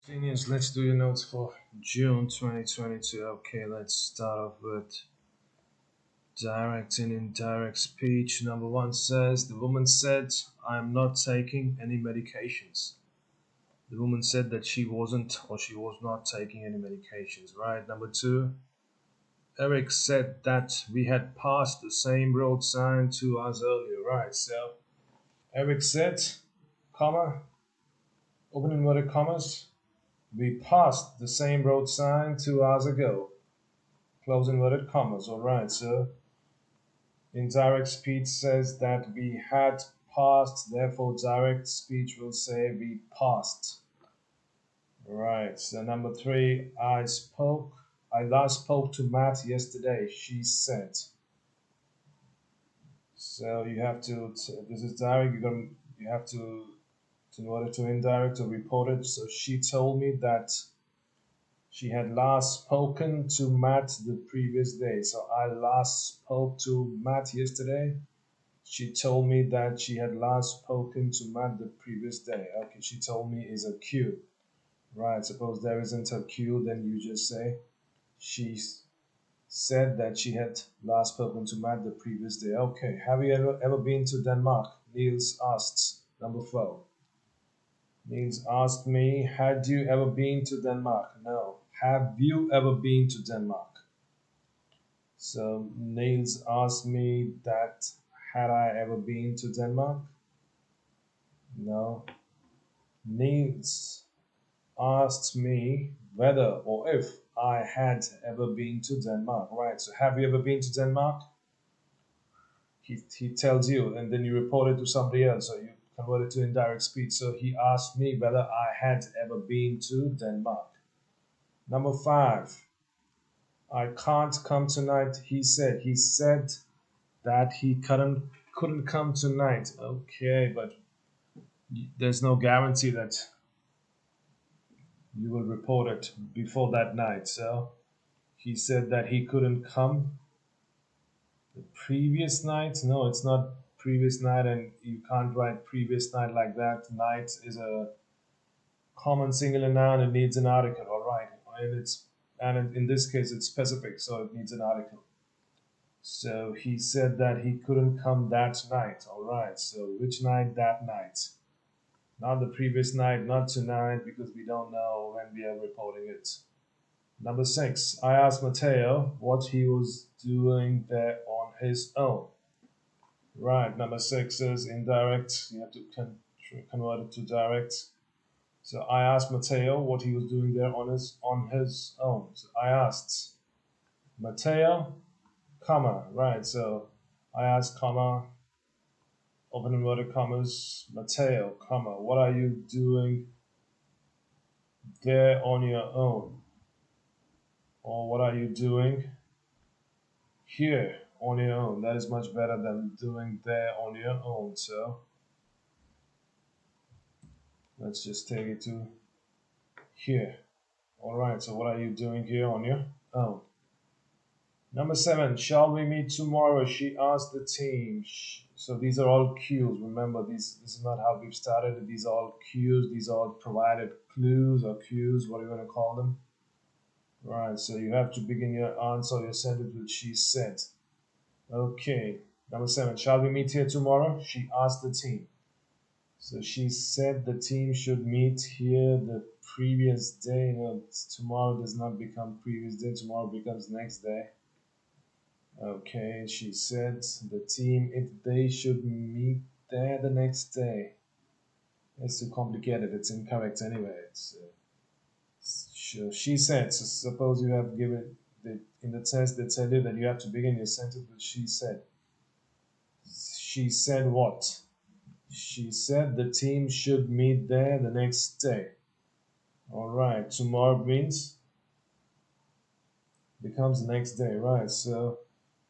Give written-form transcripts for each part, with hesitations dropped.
Genius, let's do your notes for June 2022. Okay, let's start off with direct and indirect speech. Number one says, the woman said, I am not taking any medications. The woman said that she wasn't or she was not taking any medications, right? Number two, Eric said that we had passed the same road sign 2 hours earlier, right? So Eric said, comma, open inverted commas, we passed the same road sign 2 hours ago. Close inverted commas. All right, so indirect speech says that we had passed, therefore direct speech will say we passed. All right, so number three, I last spoke to Matt yesterday, she said. So you have to, this is direct, you have to, in order to indirect or report it. So she told me that she had last spoken to Matt the previous day. So I last spoke to Matt yesterday. She told me that she had last spoken to Matt the previous day. Okay, she told me is a Q. Right, suppose there isn't a Q, then you just say she said that she had last spoken to Matt the previous day. Okay, have you ever been to Denmark? Niels asked. Number 4. Niels asked me, had you ever been to Denmark? No. Have you ever been to Denmark? So Niels asked me that had I ever been to Denmark? No. Niels asked me whether or if I had ever been to Denmark. Right. So have you ever been to Denmark? He tells you, and then you report it to somebody else, so you convert it to indirect speech. So he asked me whether I had ever been to Denmark. Number 5. I can't come tonight. He said. He said that he couldn't come tonight. Okay, but there's no guarantee that you will report it before that night. So he said that he couldn't come the previous night. No, it's not previous night, and you can't write previous night like that. Night is a common singular noun. It needs an article. All right, and in this case it's specific, so it needs an article. So he said that he couldn't come that night. All right. So which night? That night. Not the previous night, not tonight, because we don't know when we are reporting it. Number 6. I asked Matteo what he was doing there on his own. Right. Number 6 is indirect. You have to convert it to direct. So I asked Matteo what he was doing there on his own. So I asked Matteo, comma. Right. So I asked, comma, open inverted commas, Matteo, comma, what are you doing there on your own? Or what are you doing here on your own? That is much better than doing there on your own. So let's just take it to here. All right, so what are you doing here on your own? Number 7, shall we meet tomorrow? She asked the team. So these are all cues. Remember, this is not how we've started. These are all cues. These are all provided clues or cues, what are you going to call them? Right, so you have to begin your answer, your sentence with she said. Okay, number 7, shall we meet here tomorrow? She asked the team. So she said the team should meet here the previous day. No, tomorrow does not become previous day, tomorrow becomes next day. Okay, she said the team, if they should meet there the next day. It's too complicated, it's incorrect anyway. She said, so suppose you have given, in the test they tell you that you have to begin your sentence with she said. She said what? She said the team should meet there the next day. All right, tomorrow means becomes the next day, right? So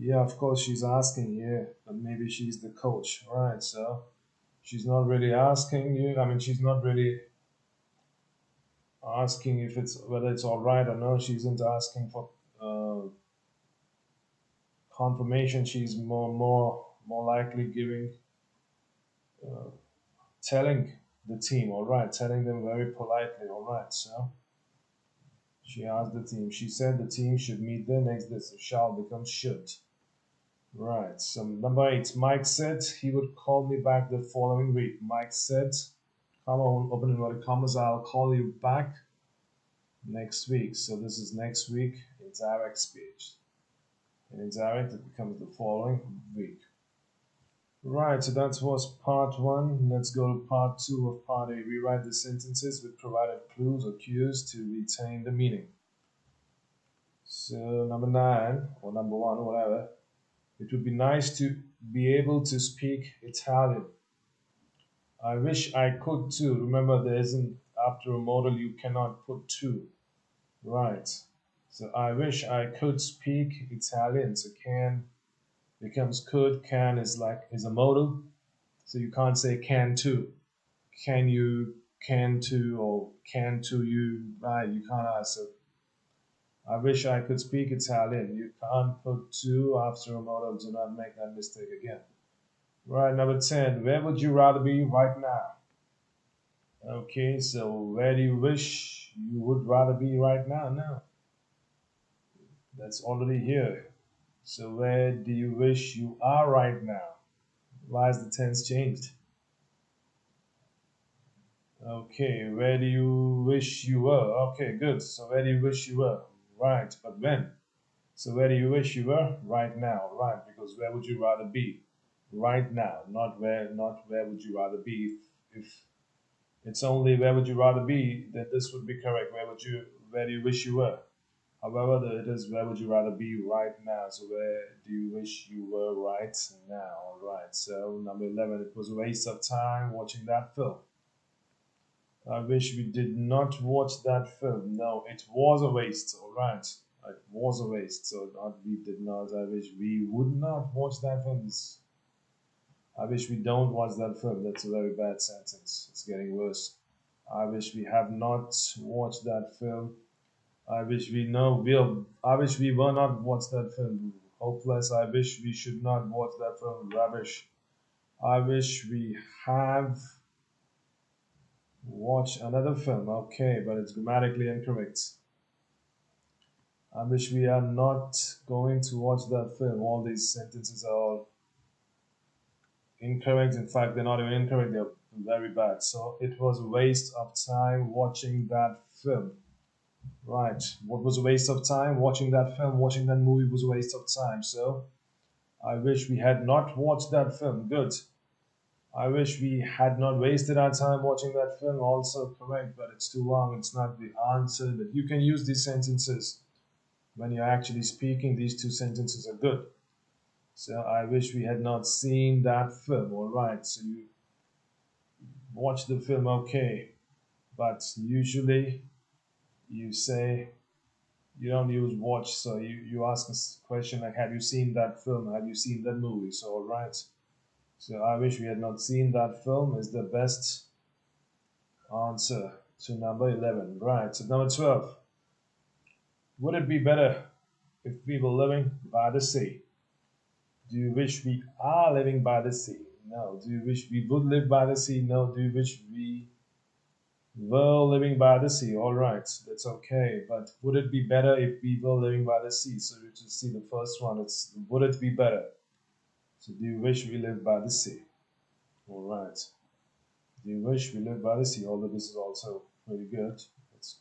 yeah, of course she's asking here, but maybe she's the coach, right? So she's not really asking you. I mean, she's not really asking if it's whether it's all right or no. She isn't asking for confirmation. She's more likely giving, uh, telling the team, all right, telling them very politely, all right. So she asked the team. She said the team should meet there next day. So shall becomes should. Right. So number 8, Mike said he would call me back the following week. Mike said, "Come on, open inverted commas. I'll call you back next week." So this is next week in direct speech. And in direct, it becomes the following week. Right, so that was part one. Let's go to part two of part A. Rewrite the sentences with provided clues or cues to retain the meaning. So, number 9, or number 1, whatever. It would be nice to be able to speak Italian. I wish I could too. Remember, there isn't, after a modal, you cannot put to. Right. So, I wish I could speak Italian. So, can becomes could, can is a modal. So you can't say can to. Can you, can to, or can to you, right? You can't ask. So I wish I could speak Italian. You can't put to after a modal. Do not make that mistake again. Right, number 10. Where would you rather be right now? Okay, so where do you wish you would rather be right now? No, that's already here. So where do you wish you are right now? Why is the tense changed? Okay, where do you wish you were? Okay, good. So where do you wish you were? Right, but when? So where do you wish you were? Right now, right? Because where would you rather be? Right now, not where would you rather be? If it's only where would you rather be, then this would be correct. Where do you wish you were? However, it is where would you rather be right now? So where do you wish you were right now? All right. So number 11, it was a waste of time watching that film. I wish we did not watch that film. No, it was a waste. All right, it was a waste. So not we did not. I wish we would not watch that film. I wish we don't watch that film. That's a very bad sentence. It's getting worse. I wish we have not watched that film. I wish we know will. I wish we were not watch that film. Hopeless. I wish we should not watch that film. Rubbish. I wish we have watch another film. Okay, but it's grammatically incorrect. I wish we are not going to watch that film. All these sentences are all incorrect. In fact, they're not even incorrect, they're very bad. So it was a waste of time watching that film. Right. What was a waste of time? Watching that film, watching that movie was a waste of time. So I wish we had not watched that film. Good. I wish we had not wasted our time watching that film. Also correct, but it's too long. It's not the answer. But you can use these sentences when you're actually speaking. These two sentences are good. So I wish we had not seen that film. All right. So you watch the film, okay. But usually you say you don't use watch. So you ask a question like, have you seen that film? Have you seen that movie? So all right. So I wish we had not seen that film is the best answer to number 11. Right. So number 12. Would it be better if we were living by the sea? Do you wish we are living by the sea? No. Do you wish we would live by the sea? No. Do you wish we were living by the sea? All right, that's okay. But would it be better if we were living by the sea? So you just see the first one. It's would it be better? So do you wish we lived by the sea? All right. Do you wish we lived by the sea? Although this is also pretty good. It's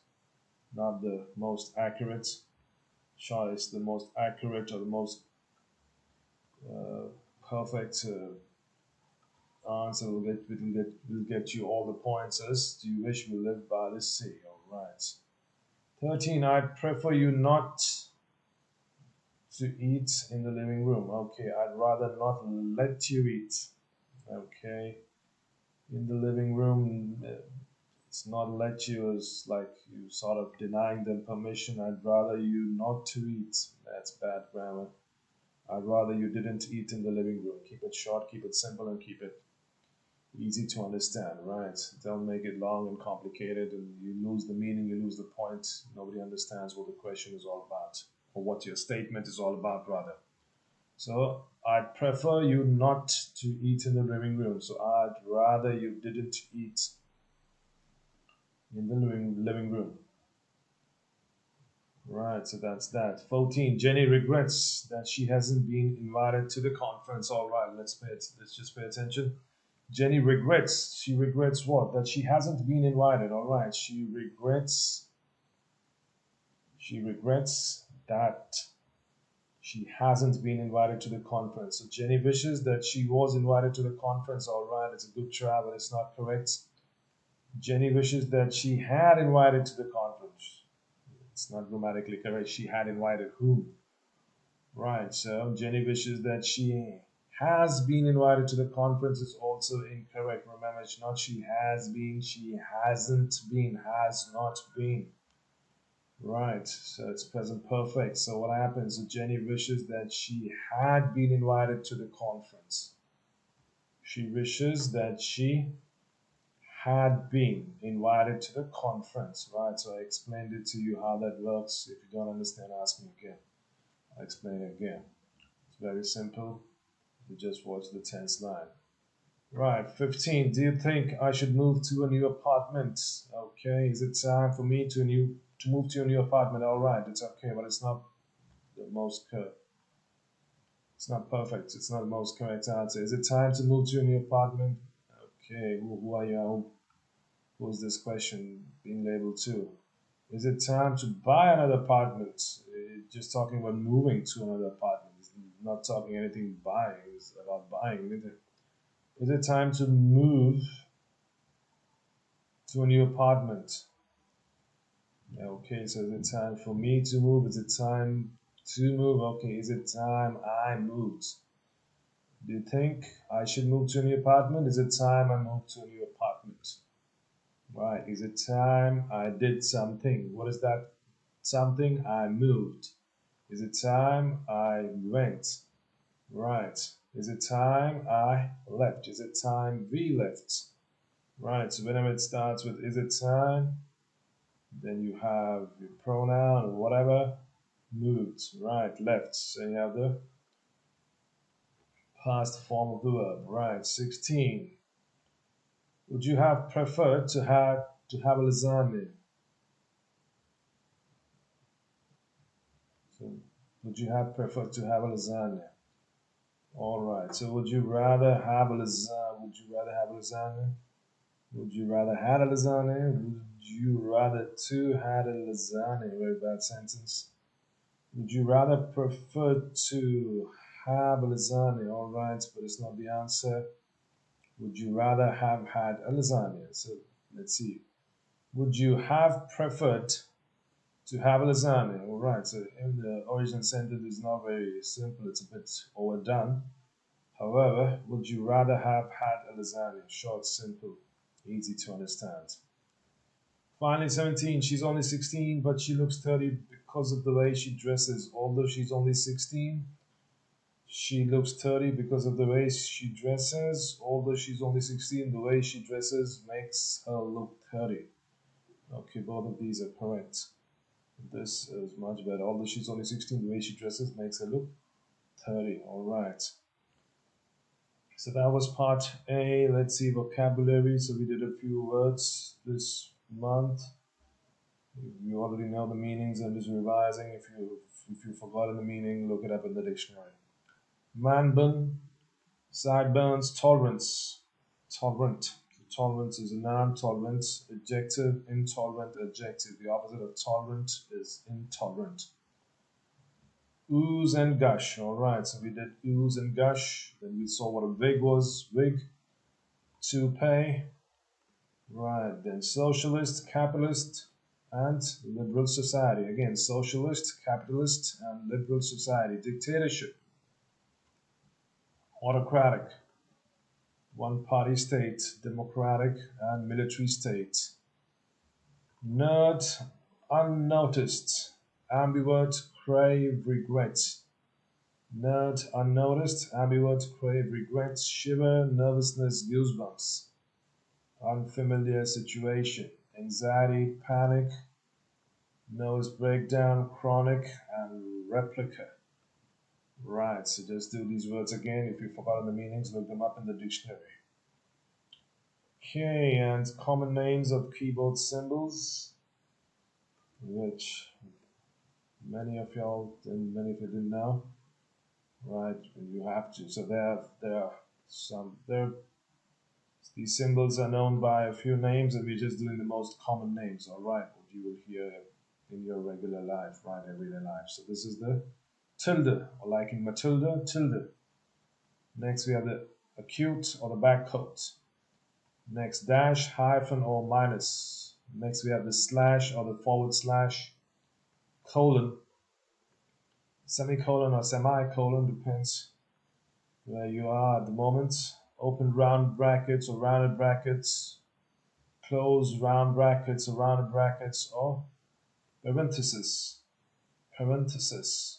not the most accurate choice, the most accurate or the most uh, perfect answer will get you all the points. As do you wish we lived by the sea? All right. 13. I'd prefer you not to eat in the living room. Okay. I'd rather not let you eat. Okay. In the living room, it's not let you. It's like you sort of denying them permission. I'd rather you not to eat. That's bad grammar. I'd rather you didn't eat in the living room. Keep it short, keep it simple, and keep it easy to understand, right? Don't make it long and complicated, and you lose the meaning, you lose the point. Nobody understands what the question is all about, or what your statement is all about, rather. So, I'd prefer you not to eat in the living room. So, I'd rather you didn't eat in the living room. Right, so that's that. 14. Jenny regrets that she hasn't been invited to the conference. All right, let's just pay attention. Jenny regrets. She regrets what? That she hasn't been invited. All right, she regrets that she hasn't been invited to the conference. So Jenny wishes that she was invited to the conference. All right, it's a good try, but it's not correct. Jenny wishes that she had invited to the conference. It's not grammatically correct. She had invited whom? Right, so Jenny wishes that she has been invited to the conference is also incorrect. Remember, it's not she has been, she hasn't been, has not been. Right, so it's present perfect. So what happens? So Jenny wishes that she had been invited to the conference. She wishes that she had been invited to the conference. Right, so I explained it to you how that works. If you don't understand, ask me again. I'll explain it again. It's very simple. You just watch the tense line. Right, 15. Do you think I should move to a new apartment? Okay, is it time for me to move to a new apartment? All right, it's okay, but it's not the most it's not perfect. It's not the most correct answer. Is it time to move to a new apartment? Okay, who are you? Who's this question being labeled to? Is it time to buy another apartment? Just talking about moving to another apartment. It's not talking anything buying. It's about buying, isn't it? Is it time to move to a new apartment? Okay, so is it time for me to move? Is it time to move? Okay, is it time I moved? Do you think I should move to a new apartment? Is it time I moved to a new apartment? Right, is it time I did something? What is that something? I moved. Is it time I went? Right. Is it time I left? Is it time we left? Right, so whenever it starts with is it time, then you have your pronoun or whatever, moved, right, left. So you have the past form of the verb, right? 16. Would you have preferred to have a lasagna? So would you have preferred to have a lasagna? All right. So would you rather have a lasagna? Would you rather have a lasagna? Would you rather had a lasagna? Would you rather to had a lasagna? Very bad sentence. Would you rather prefer to have a lasagna? All right, but it's not the answer. Would you rather have had a lasagna? So let's see. Would you have preferred to have a lasagna? All right, so in the origin sentence is not very simple, it's a bit overdone. However, would you rather have had a lasagna? Short, simple, easy to understand. Finally, 17. She's only 16, but she looks 30 because of the way she dresses. Although she's only 16, she looks 30 because of the way she dresses. Although she's only 16, the way she dresses makes her look 30. Okay, both of these are correct. This is much better. Although she's only 16, the way she dresses makes her look 30. All right. So that was part A. Let's see vocabulary. So we did a few words this month. You already know the meanings. I'm just revising. If you've forgotten the meaning, look it up in the dictionary. Man bun, sideburns, tolerance, tolerant. Tolerance is a noun. Tolerant, adjective. Intolerant, adjective. The opposite of tolerant is intolerant. Ooze and gush. All right, so we did ooze and gush. Then we saw what a wig was. Wig, to pay. Right, then socialist, capitalist, and liberal society. Again, socialist, capitalist, and liberal society. Dictatorship, autocratic, one party state, democratic, and military state. Nerd, unnoticed, ambivert, crave, regret. Nerd, unnoticed, ambivert, crave, regret, shiver, nervousness, goosebumps. Unfamiliar situation, anxiety, panic, nose breakdown, chronic, and replica. Right, so just do these words again. If you've forgotten the meanings, look them up in the dictionary. Okay, and common names of keyboard symbols, which many of y'all and many of you didn't know, right? You have to. So there are some there. These symbols are known by a few names, and we're just doing the most common names, all right? What you will hear in your regular life, right? Everyday life. So this is the tilde, or like in Matilda, tilde. Next we have the acute or the back coat. Next dash, hyphen or minus. Next we have the slash or the forward slash, colon, semicolon or semicolon, depends where you are at the moment. Open round brackets or rounded brackets, close round brackets or rounded brackets, or parentheses. Parentheses.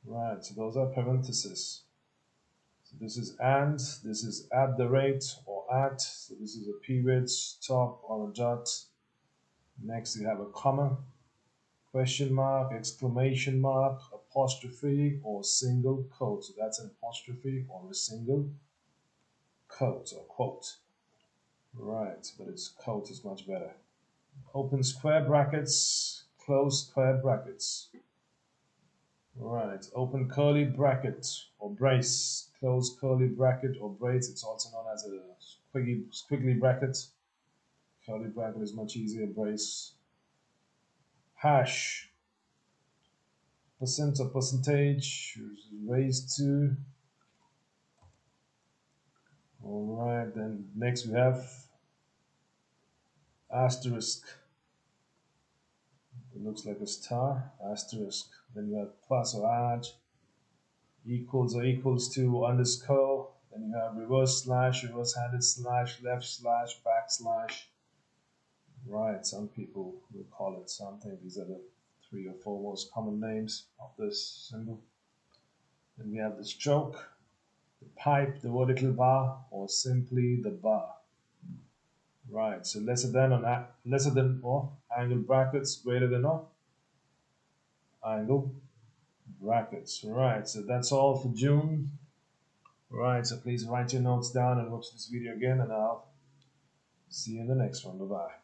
Right, so those are parentheses. So this is and, this is at the rate or at, so this is a period, stop or a dot. Next we have a comma, question mark, exclamation mark, apostrophe, or single quote. So that's an apostrophe or a single quote or quote. Right, but it's quote is much better. Open square brackets, close square brackets. Right, open curly bracket or brace, close curly bracket or brace. It's also known as a squiggly bracket. Curly bracket is much easier, brace. Hash, percent or percentage, raised to. Alright, then next we have asterisk. It looks like a star, asterisk. Then you have plus or add, equals or equals to, underscore. Then you have reverse slash, reverse handed slash, left slash, backslash. Right, some people will call it something. These are the 3 or 4 most common names of this symbol. Then we have the stroke, the pipe, the vertical bar, or simply the bar. Right, so lesser than or angle brackets, greater than or angle brackets. Right, so that's all for June. Right, so please write your notes down and watch this video again, and I'll see you in the next one. Bye bye.